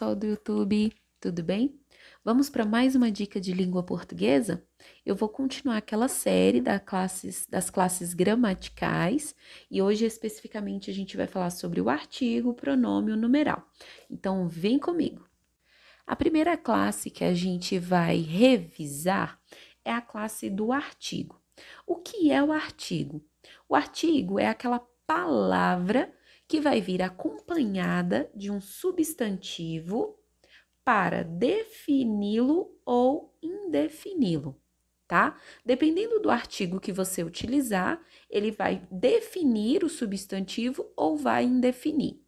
pessoal do YouTube, tudo bem? Vamos para mais uma dica de língua portuguesa? Eu vou continuar aquela série das classes gramaticais e hoje especificamente a gente vai falar sobre o artigo, o pronome e o numeral. Então vem comigo! A primeira classe que a gente vai revisar é a classe do artigo. O que é o artigo? O artigo é aquela palavra que vai vir acompanhada de um substantivo para defini-lo ou indefini-lo, tá? Dependendo do artigo que você utilizar, ele vai definir o substantivo ou vai indefinir.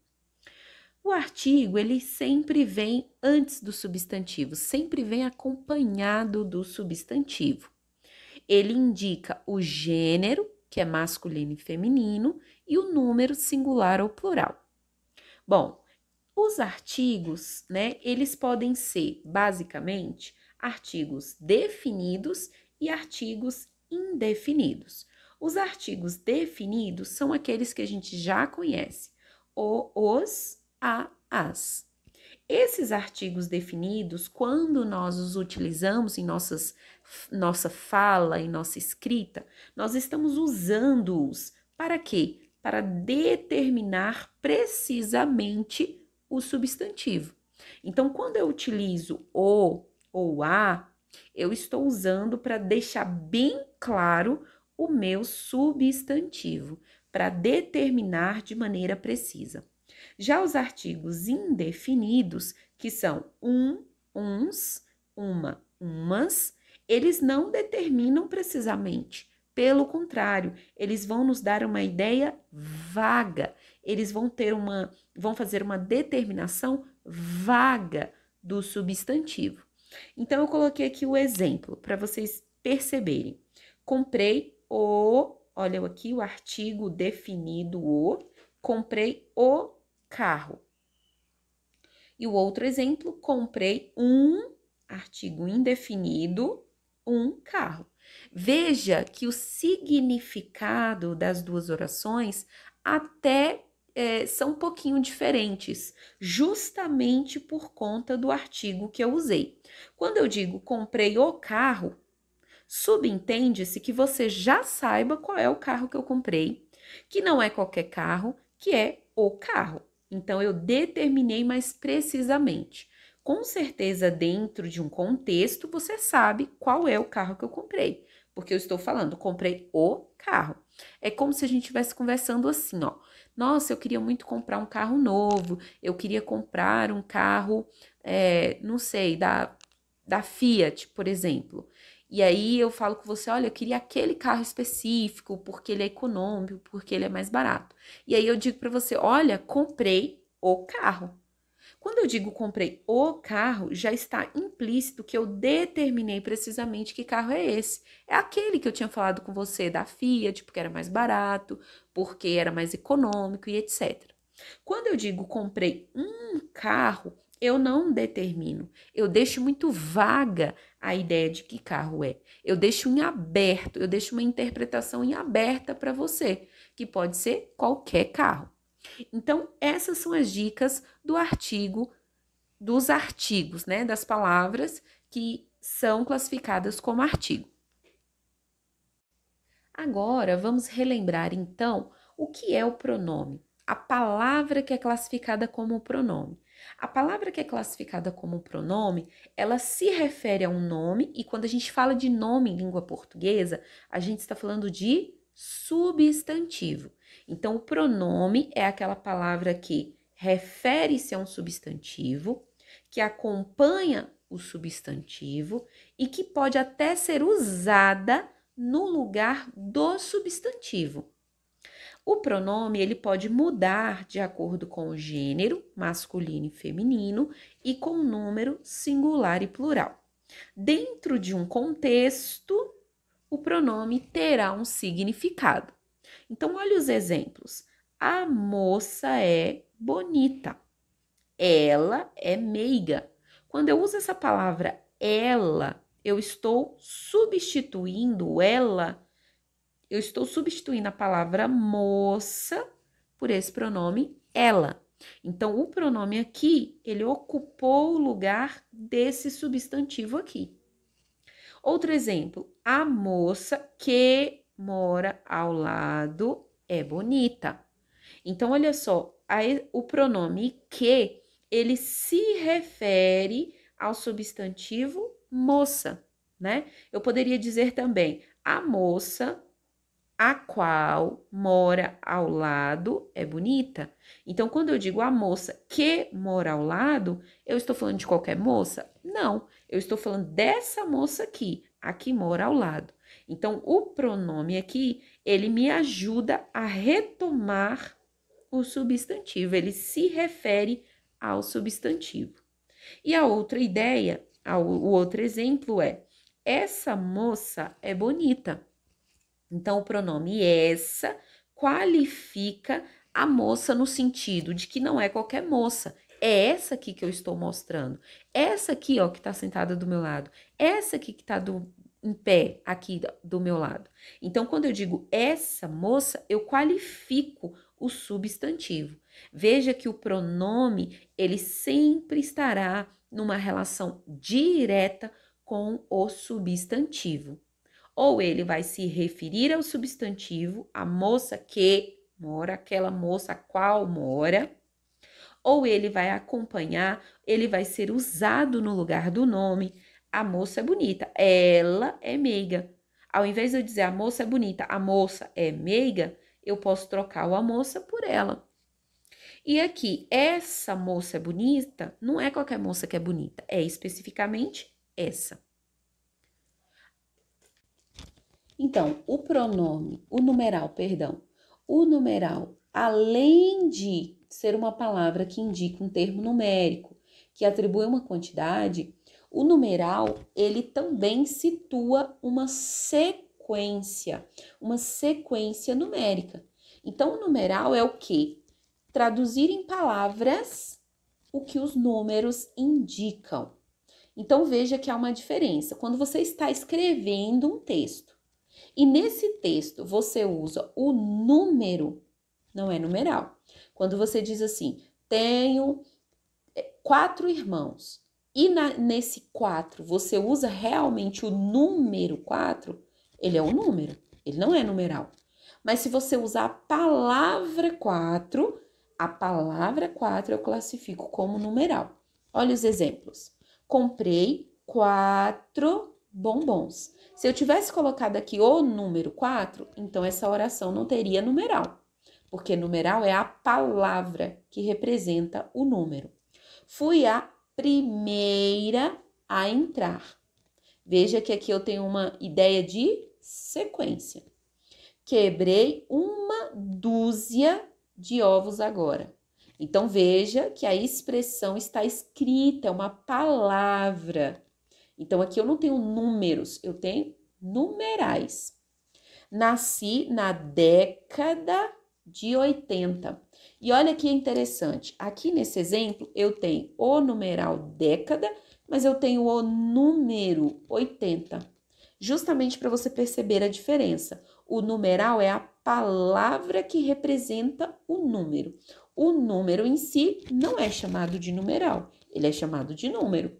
O artigo, ele sempre vem antes do substantivo, sempre vem acompanhado do substantivo. Ele indica o gênero, que é masculino e feminino, e o número singular ou plural. Bom, os artigos, né, eles podem ser, basicamente, artigos definidos e artigos indefinidos. Os artigos definidos são aqueles que a gente já conhece, os, a, as. Esses artigos definidos, quando nós os utilizamos em nossa fala, em nossa escrita, nós estamos usando-os para quê? Para determinar precisamente o substantivo. Então, quando eu utilizo o ou a, eu estou usando para deixar bem claro o meu substantivo, para determinar de maneira precisa. Já os artigos indefinidos, que são uns, uma, umas, eles não determinam precisamente. Pelo contrário, eles vão nos dar uma ideia vaga. Eles vão fazer uma determinação vaga do substantivo. Então, eu coloquei aqui o exemplo para vocês perceberem. Comprei olha aqui o artigo definido comprei o carro. E o outro exemplo, comprei um artigo indefinido, um carro. Veja que o significado das duas orações até são um pouquinho diferentes, justamente por conta do artigo que eu usei. Quando eu digo comprei o carro, subentende-se que você já saiba qual é o carro que eu comprei, que não é qualquer carro, que é o carro. Então, eu determinei mais precisamente. Com certeza, dentro de um contexto, você sabe qual é o carro que eu comprei. Porque eu estou falando, comprei o carro. É como se a gente estivesse conversando assim, ó. Nossa, eu queria muito comprar um carro novo. Eu queria comprar um carro, não sei, da Fiat, por exemplo. E aí eu falo com você, olha, eu queria aquele carro específico, porque ele é econômico, porque ele é mais barato. E aí eu digo para você, olha, comprei o carro. Quando eu digo comprei o carro, já está implícito que eu determinei precisamente que carro é esse. É aquele que eu tinha falado com você da Fiat, porque era mais barato, porque era mais econômico e etc. Quando eu digo comprei um carro, eu não determino, eu deixo muito vaga a ideia de que carro é. Eu deixo em aberto, eu deixo uma interpretação em aberta para você, que pode ser qualquer carro. Então, essas são as dicas do artigo, dos artigos, né? Das palavras que são classificadas como artigo. Agora, vamos relembrar, então, o que é o pronome. A palavra que é classificada como pronome. A palavra que é classificada como pronome, ela se refere a um nome, e quando a gente fala de nome em língua portuguesa, a gente está falando de substantivo. Então, o pronome é aquela palavra que refere-se a um substantivo, que acompanha o substantivo e que pode até ser usada no lugar do substantivo. O pronome ele pode mudar de acordo com o gênero, masculino e feminino, e com o número singular e plural. Dentro de um contexto, o pronome terá um significado. Então, olha os exemplos. A moça é bonita. Ela é meiga. Quando eu uso essa palavra ela, eu estou substituindo a palavra moça por esse pronome ela. Então, o pronome aqui, ele ocupou o lugar desse substantivo aqui. Outro exemplo, a moça que mora ao lado é bonita. Então, olha só, o pronome que, ele se refere ao substantivo moça, né? Eu poderia dizer também, a moça a qual mora ao lado é bonita. Então, quando eu digo a moça que mora ao lado, eu estou falando de qualquer moça? Não, eu estou falando dessa moça aqui, a que mora ao lado. Então, o pronome aqui, ele me ajuda a retomar o substantivo, ele se refere ao substantivo. E a outra ideia, o outro exemplo é, essa moça é bonita. Então, o pronome essa qualifica a moça no sentido de que não é qualquer moça. É essa aqui que eu estou mostrando. Essa aqui, ó, que tá sentada do meu lado. Essa aqui que tá em pé aqui do meu lado. Então, quando eu digo essa moça, eu qualifico o substantivo. Veja que o pronome, ele sempre estará numa relação direta com o substantivo. Ou ele vai se referir ao substantivo, a moça que mora, aquela moça a qual mora, ou ele vai acompanhar, ele vai ser usado no lugar do nome. A moça é bonita, ela é meiga. Ao invés de eu dizer a moça é bonita, a moça é meiga, eu posso trocar o a moça por ela. E aqui, essa moça é bonita, não é qualquer moça que é bonita, é especificamente essa. Então, o numeral, além de ser uma palavra que indica um termo numérico, que atribui uma quantidade, o numeral, ele também situa uma sequência numérica. Então, o numeral é o quê? Traduzir em palavras o que os números indicam. Então, veja que há uma diferença. Quando você está escrevendo um texto, e nesse texto você usa o número, não é numeral. Quando você diz assim, tenho 4 irmãos, e nesse 4 você usa realmente o número 4, ele é um número, ele não é numeral. Mas se você usar a palavra 4 eu classifico como numeral. Olha os exemplos. Comprei 4 bombons. Se eu tivesse colocado aqui o número 4, então essa oração não teria numeral, porque numeral é a palavra que representa o número. Fui a primeira a entrar. Veja que aqui eu tenho uma ideia de sequência. Quebrei 1 dúzia de ovos agora. Então, veja que a expressão está escrita, é uma palavra. Então, aqui eu não tenho números, eu tenho numerais. Nasci na década de 80. E olha que interessante, aqui nesse exemplo eu tenho o numeral década, mas eu tenho o número 80. Justamente para você perceber a diferença. O numeral é a palavra que representa o número. O número em si não é chamado de numeral, ele é chamado de número.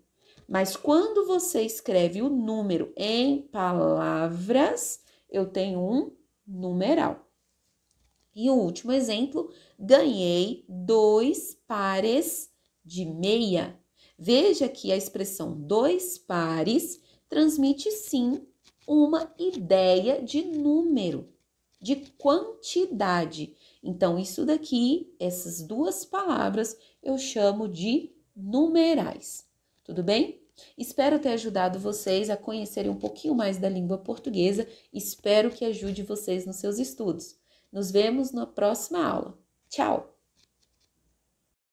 Mas quando você escreve o número em palavras, eu tenho um numeral. E o último exemplo, ganhei 2 pares de meia. Veja que a expressão 2 pares transmite sim uma ideia de número, de quantidade. Então, isso daqui, essas 2 palavras, eu chamo de numerais. Tudo bem? Espero ter ajudado vocês a conhecerem um pouquinho mais da língua portuguesa. Espero que ajude vocês nos seus estudos. Nos vemos na próxima aula. Tchau!